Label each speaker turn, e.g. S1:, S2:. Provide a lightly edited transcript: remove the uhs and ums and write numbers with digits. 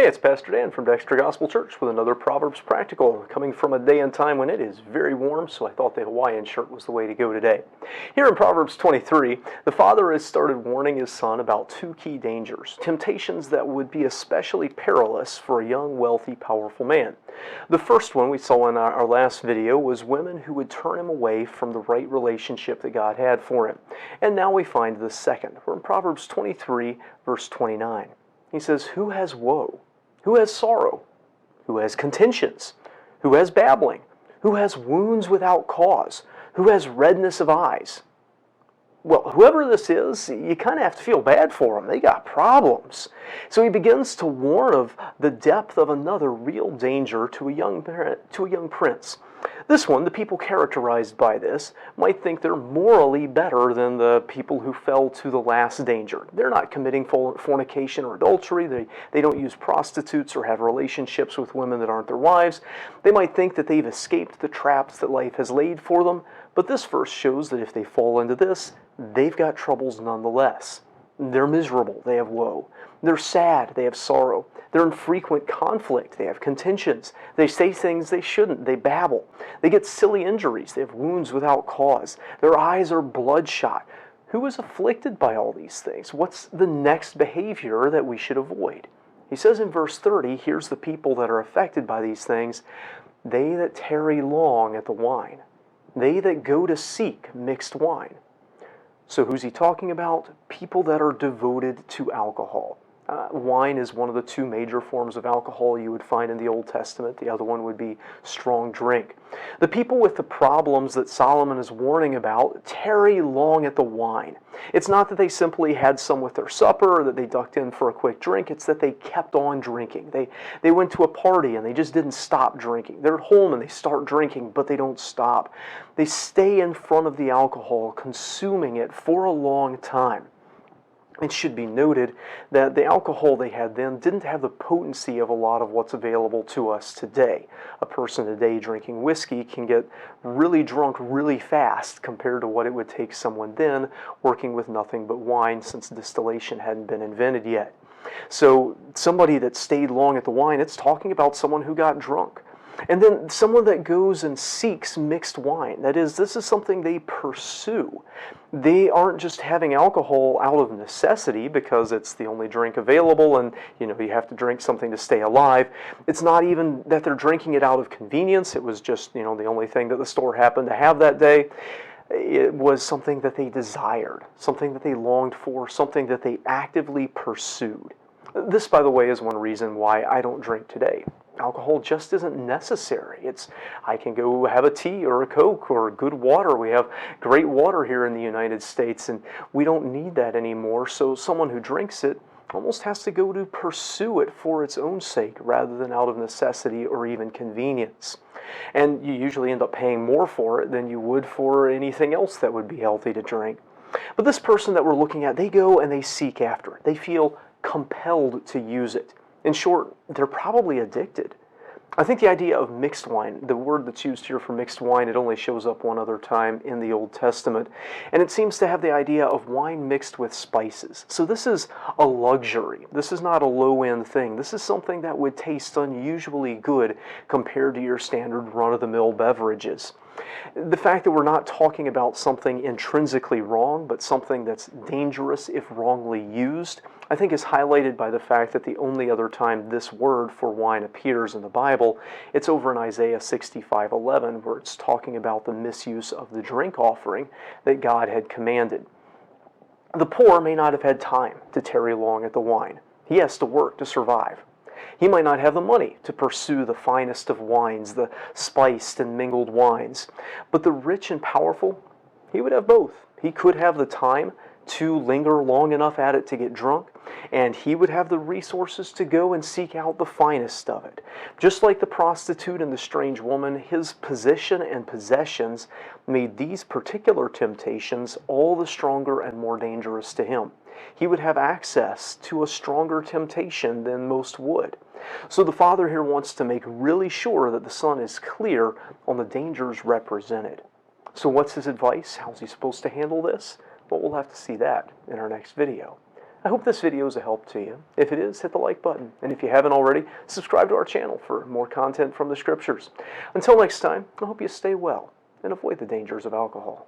S1: Hey, it's Pastor Dan from Dexter Gospel Church with another Proverbs Practical, coming from a day and time when it is very warm, so I thought the Hawaiian shirt was the way to go today. Here in Proverbs 23, the father has started warning his son about two key dangers, temptations that would be especially perilous for a young, wealthy, powerful man. The first one we saw in our last video was women who would turn him away from the right relationship that God had for him. And now we find the second. We're in Proverbs 23, verse 29. He says, "Who has woe? Who has sorrow? Who has contentions? Who has babbling? Who has wounds without cause? Who has redness of eyes?" Well, whoever this is, you kind of have to feel bad for them. They got problems. So he begins to warn of the depth of another real danger to a young prince. This one, the people characterized by this, might think they're morally better than the people who fell to the last danger. They're not committing fornication or adultery. They don't use prostitutes or have relationships with women that aren't their wives. They might think that they've escaped the traps that life has laid for them. But this verse shows that if they fall into this, they've got troubles nonetheless. They're miserable. They have woe. They're sad. They have sorrow. They're in frequent conflict. They have contentions. They say things they shouldn't. They babble. They get silly injuries. They have wounds without cause. Their eyes are bloodshot. Who is afflicted by all these things? What's the next behavior that we should avoid? He says in verse 30, here's the people that are affected by these things. They that tarry long at the wine. They that go to seek mixed wine. So who's he talking about? People that are devoted to alcohol. Wine is one of the two major forms of alcohol you would find in the Old Testament. The other one would be strong drink. The people with the problems that Solomon is warning about tarry long at the wine. It's not that they simply had some with their supper or that they ducked in for a quick drink. It's that they kept on drinking. They went to a party and they just didn't stop drinking. They're at home and they start drinking, but they don't stop. They stay in front of the alcohol, consuming it for a long time. It should be noted that the alcohol they had then didn't have the potency of a lot of what's available to us today. A person today drinking whiskey can get really drunk really fast compared to what it would take someone then working with nothing but wine, since distillation hadn't been invented yet. So somebody that stayed long at the wine, it's talking about someone who got drunk. And then someone that goes and seeks mixed wine. That is, this is something they pursue. They aren't just having alcohol out of necessity because it's the only drink available and you have to drink something to stay alive. It's not even that they're drinking it out of convenience. It was just the only thing that the store happened to have that day. It was something that they desired, something that they longed for, something that they actively pursued. This, by the way, is one reason why I don't drink today. Alcohol just isn't necessary. I can go have a tea or a Coke or good water. We have great water here in the United States, and we don't need that anymore. So someone who drinks it almost has to go to pursue it for its own sake rather than out of necessity or even convenience. And you usually end up paying more for it than you would for anything else that would be healthy to drink. But this person that we're looking at, they go and they seek after it. They feel compelled to use it. In short, they're probably addicted. I think the idea of mixed wine, the word that's used here for mixed wine, it only shows up one other time in the Old Testament, and it seems to have the idea of wine mixed with spices. So this is a luxury. This is not a low-end thing. This is something that would taste unusually good compared to your standard run-of-the-mill beverages. The fact that we're not talking about something intrinsically wrong, but something that's dangerous if wrongly used, I think is highlighted by the fact that the only other time this word for wine appears in the Bible, it's over in Isaiah 65:11, where it's talking about the misuse of the drink offering that God had commanded. The poor may not have had time to tarry long at the wine. He has to work to survive. He might not have the money to pursue the finest of wines, the spiced and mingled wines. But the rich and powerful, he would have both. He could have the time to linger long enough at it to get drunk, and he would have the resources to go and seek out the finest of it. Just like the prostitute and the strange woman, his position and possessions made these particular temptations all the stronger and more dangerous to him. He would have access to a stronger temptation than most would. So the father here wants to make really sure that the son is clear on the dangers represented. So what's his advice? How's he supposed to handle this? Well, we'll have to see that in our next video. I hope this video is a help to you. If it is, hit the like button. And if you haven't already, subscribe to our channel for more content from the Scriptures. Until next time, I hope you stay well and avoid the dangers of alcohol.